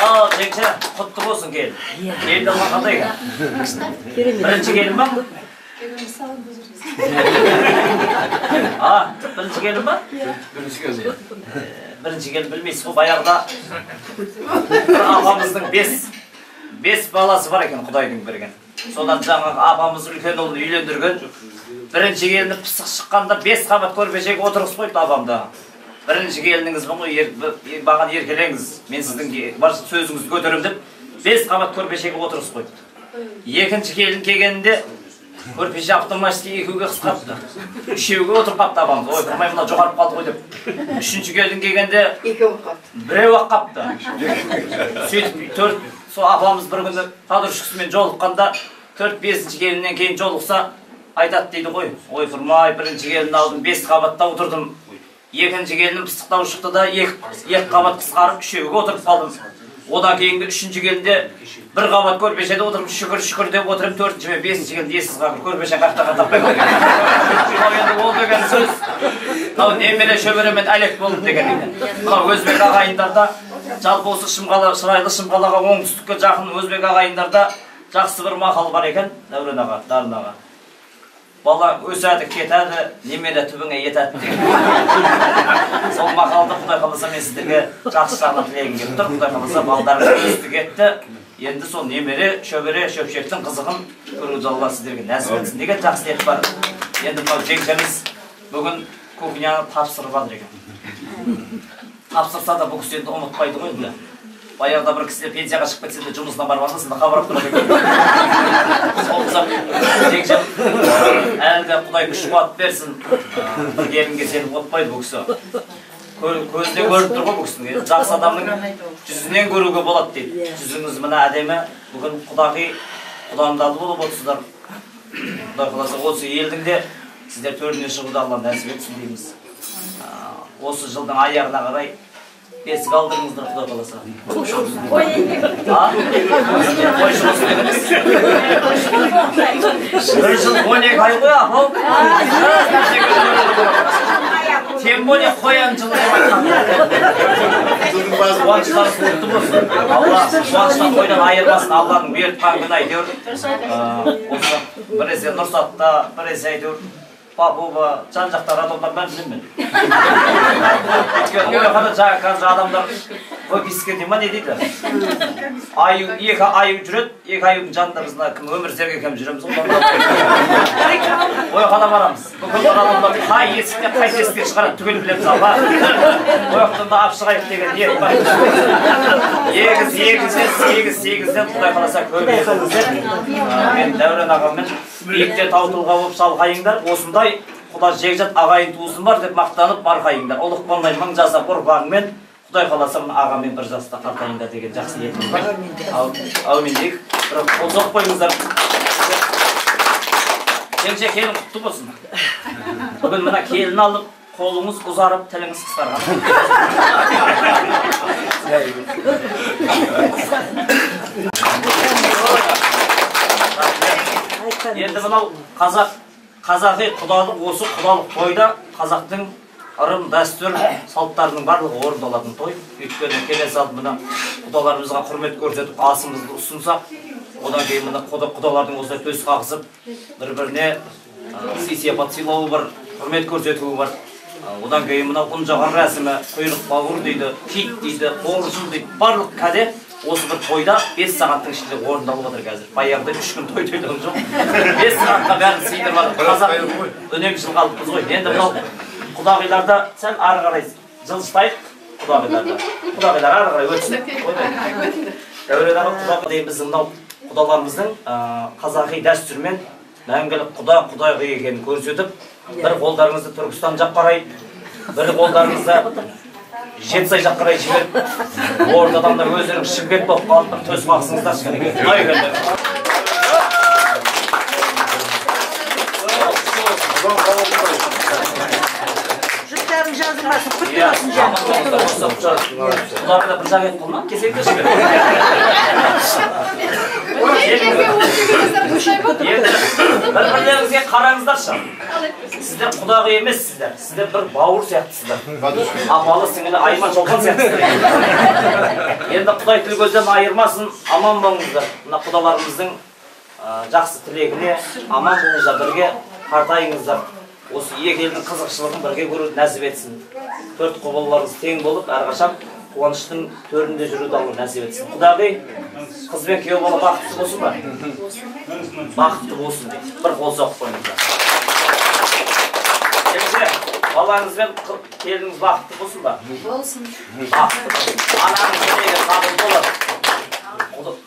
Жеңше, құтты болсын келін. Келін алған қандай екен? Бірінші келін ба? Бірінші келін ба? Бірінші келін білмейсіз ғой, баяғыда апамыздың бес баласы бар екен, Құдайдың берген. Содан жаңағы апамыз үлкен ұлын үйлендірген. Бірінші келіні пысық шыққанда 5 қабат көрпешеге отырғыз қойды апамда. Бірінші келініңіз бұл маған еркелеңіз, мен сіздің сөзіңізді көтерем деп 5 қабат көрпешеге отырғыз қойды. Екінші келін келгенде көрпеше автоматически екеуге қысқартты. Үшеуге отырып қапты апамыз. Ой, тұрмай мына жоғарып қалды ғой деп. Үшінші келін келгенде біреу-ақ қапты. Сөйтіп сол апамыз бір күні тадыршысымен жолыққанда 4-5 келіннен кейін жолықса айтады дейді ғой. Ой, тұрмай, бірінші келін алдым, 5 қабатта отырдым. Екінші келінім пысықтау шықты да 2 қабат қысқарып үшеуге отырып қалдым. Одан кейінгі үшінші келінде 1 қабат көрпешеде отырып шүкір деп отырып, 4-ші мен 5-ші келінде ессіз қалып көрпеше қақтаға таппай қалды. Енді ол деген сөз немере шөберемен әлек болды деген екен. Мынау өзбек ағайындарда жалпы осы шырайлы Шымқалаға оңтүстікке жақын өзбек ағайындарда жақсы бір мақал бар екен, Дәурен аға, Дарын аға. Бала өсәді, кетәді, немере түбіңе етәді деген. Сол мақалды Құдай қаласа мен сіздерге жақсы жағына тілегім келіп тұр. Құдай қаласа балдарыңыз өсті кетті. Енді сол немере, шөбере, шөпшектің қызығын көруді Алла сіздерге нәсіп етсін деген жақсы ниет бар. Енді мынау жеңшеміз бүгін кухняны тапсырып жатыр екен. Тапсырса да бұл кісі енді ұмытпайды ғой енді. Баяғыда бір кісілер пенсияға шығып кетсе де жұмысына барып алса, сонда хабарлап тұрады екен. Сол ұзақ жеңшем әлгі Құдай күш қуат берсін. Бір келінге сеніп отпайды бұл кісі. Көзіне көріп тұр ғой бұл кісінің. Жақсы адамның жүзінен көруге болады дейді. Жүзіңіз мына әдемі. Бүгін құдамдалы болып отырсыздар. Құдай қаласа осы елдің де сіздер төріне шығуды Алла нәсіп етсін дейміз. Осы жылдың аяғына қарай бесік алдырыңыздар Құдай қаласа. Бір жыл 12 ай ғой апау. Тем более қоян жылы деп айтқан. Қуаныштарыңыз құтты болсын. Алла қуаныштан қойдан айырмасын. Алланың бұйыртқан күні әйтеуір. Осы біресе Нұрсатта, біресе әйтеуір Папуба, жан-жақтар адамдар бәрін білемін мен. Өйткені жаңа қазір адамдар выписка дей ма не дейді? 2 ай жүреді, 2 айдың жанында біз өмір серге кем жүреміз. Ойқана барамыз. Бүкіл адамдар қай есіктен, қай тесіктен шығарады түгел білеміз алға. Ойықтан да апшығайық деген ниет бар. Егіз-егізден Құдай қаласа көп егіздер. Мен Дәурен ағаммен биікте таутылға болып шалқайыңдар. Осындай Құда жекжат ағайын туысын бар деп мақтанып марқайыңдар. Олық болмай мың жасап ұрпағыңмен Құдай қаласа ағамен бір жаста қартайыңдар деген жақсы ниетім бар. Әумин дейік. Бірақ қол соқпайыңыздар. Жеңше келін құтты болсын. Бүгін мына келін алып, қолыңыз ұзарып, тіліңіз қысқарған. Енді мынау қазақи құдалық, осы құдалық тойда қазақтың ырым, дәстүр, салттарының барлығы орындалатын той. Өйткені келе салып мына құдаларымызға құрмет көрсетіп, асымызды ұсынсақ, одан кейін мына құдалардың осылай төс қағысып, бір-біріне сый-сияпат сыйлауы бар, құрмет көрсетуі бар. Одан кейін мына ұн жағар рәсімі, құйрық бауыр дейді, кит дейді, қоржын дейді, барлық кәде осы бір тойда 5 сағаттың ішінде орындалып отыр қазір. Баяғыда 3 күн той тойдың жоқ. 5 сағатқа бәрін сыйдырып жатыр. Қазақ үнемшіл қалыппыз ғой. Енді мынау құдағиларда сәл ары қарай жылжытайық құдағиларда. Құдағилар ары қарай өтсін. Дәурен аға құдағи біздің мынау құдаларымыздың қазақи дәстүрмен мәңгілік құдағи екенін көрсетіп, бір қолдарыңызды Түркістан жақ қарай, бір қолдарыңызды Жетісай жақ қарай жіберіп, ортадан да өздерің Шымкент болып қалып бір төс қақсыңыздар шығар. Жұттарың жазылмасын, құтты болсын жан. Құларында бір жақ ет қылма, кесекті шығар. Bir-biрлеріңізге қараңыздаршы. Сіздер құдағи емессіздер. Сіздер бір бауыр сияқтысыздар. Апалы сіңілі Айман Шолпан сияқтысыздар. Енді Құдай тіл көзден айырмасын, аман болыңыздар. Мына құдаларымыздың жақсы тілегіне аман болыңыздар, бірге қартайыңыздар. Осы екі елдің қызықшылығын бірге көруді нәсіп етсін. Төрт құбылаларыңыз тең болып, әрқашан қуаныштың төрінде жүруді алу нәсіп етсін. Құдағи, қыз бен күйеу бала бақытты болсын ба? Бақытты болсын дейді. Бір қол соқып қойыңыздар. Келсе, балаңыз бен келініңіз бақытты болсын ба? Болсын. Бақытты. Анаңыз неге қабыл болады?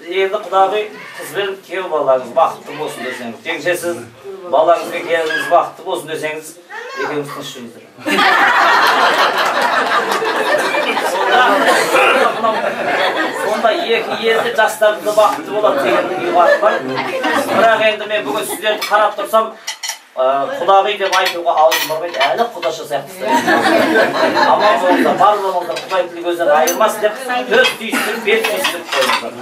Енді құдағи, қыз бен күйеу балаңыз бақытты болсын десеңіз. Теңше сіз балаңыз бен келініңіз бақытты болсын десеңіз, екеуміз тыныш жүріңіздер. Сонда екі елде жастарымызда бақытты болады деген ұйғат бар. Бірақ енді мен бүгін сіздерді қарап тұрсам, құдағи деп айтуға аузым бармайды, әлі құдаша сияқтысыздар. Аман болыңыздар, бар болыңыздар, Құдай тіл көзден айырмасын деп, төс түйістіріп, бет түйістіріп қойыңыздар.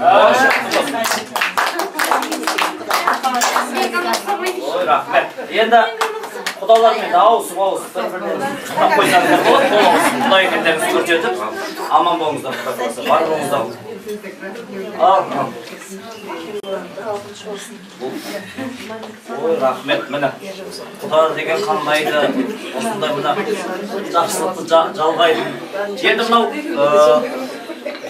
Ой, рахмет. Енді құдалармен ауысып бір-бірлерін құттықтап қойсаңыздар болады, болыңыз. Құдай екендеріңізді көрсетіп, аман болыңыздар, бар болыңыздар. Ой, рахмет, міне. Құдар деген қандайды, осындай мына жақсылықты жалғайды. Енді мынау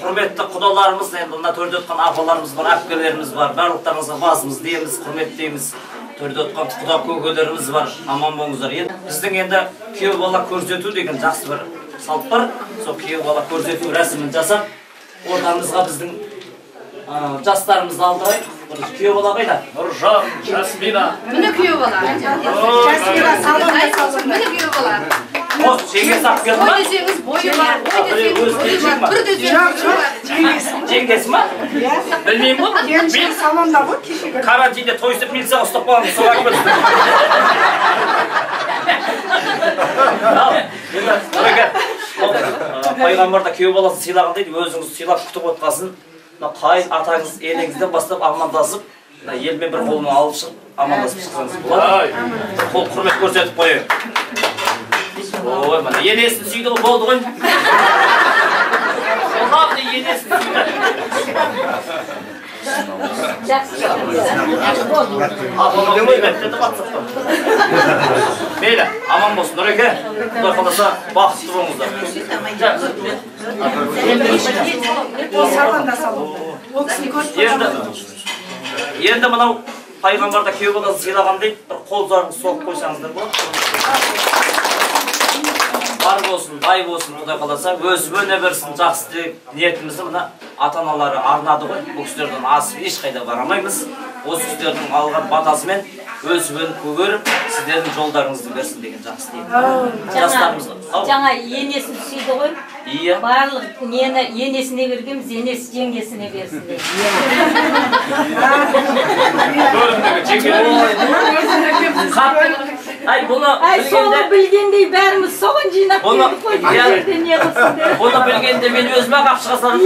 құрметті құдаларымыз, енді мына төрде отқан апаларымыз бар, әпкелеріміз бар, барлықтарыңызға басымыз дейміз, құрметтейміз. Төрде отқан құда көкелеріміз бар, аман болыңыздар. Біздің енді күйеу бала көрсету деген жақсы бір салт бар. Сол күйеу бала көрсету рәсімін жасап, ортамызға біздің жастарымызды алдырайық. Күйеу бала қайда? Нұржан, Жасмина. Міне күйеу бала. Жасмина, міне күйеу бала. Қос, жеңге сақ келді ма? Ой десеңіз бойы бар, ой десеңіз бойы бар, бір десеңіз бойы бар. Жеңгесі ма? Білмеймін ғой. Мен салонда ғой кешегі. Карантинде той істеп милицияға ұстап қаламын, соған көрсін. Пайғамбарда күйеу баласын сыйлаған дейді, өзіңіз сыйлап күтіп отқасын. Қай атаңыз еліңізден бастап амандасып, елмен бір қолын алып шығып, амандасып шықсаңыз болады. Қол құрмет көрсетіп қойын. Ой, мына енесін сүйді ғой, болды ғой. Олағын енесін сүйді. Апалға көйметтеді батсақтан. Мейлі, аман болсын, Нұреке. Құдай қаласа бақытты болыңыздар. Енді мынау пайғамбарда күйеу баласын сыйлаған дейді, бір қол зарыңыз соғып қойсаңыздар болады. Бар болсын, бай болсын, Құдай қаласа, өсіп өне берсін, жақсы ниетімізді мына ата-аналары арнады ғой. Бұл кісілерден асып ешқайда барамаймыз. Осы кісілердің алған батасымен өсіп өніп көгеріп, сіздердің жолдарыңызды берсін деген жақсы ниет. Жаңа енесін сүйді ғой. Иә. Барлық нені енесіне бергенбіз, енесі жеңгесіне берсін деп. Соны білгендей бәріміз соған жинап келдік қой. Оны білгенде мен өзіме қапшыға салып.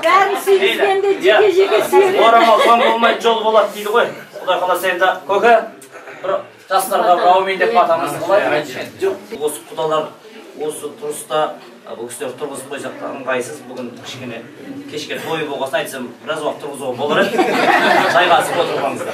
Бәрін сүйгізгенде жеке-жеке сүйеді. Орамал соң болмайды, жол болады дейді ғой. Құдай қаласа енді көке, жастарға аумин деп батамыз қалай. Осы құдалар осы тұрыста бұл кісілер тұрғызып қойсақ ыңғайсыз. Бүгін кішкене кешке той болғасын айтсам, біраз уақыт тұрғызуға болар еді. Жайғасып отырғаныңызда.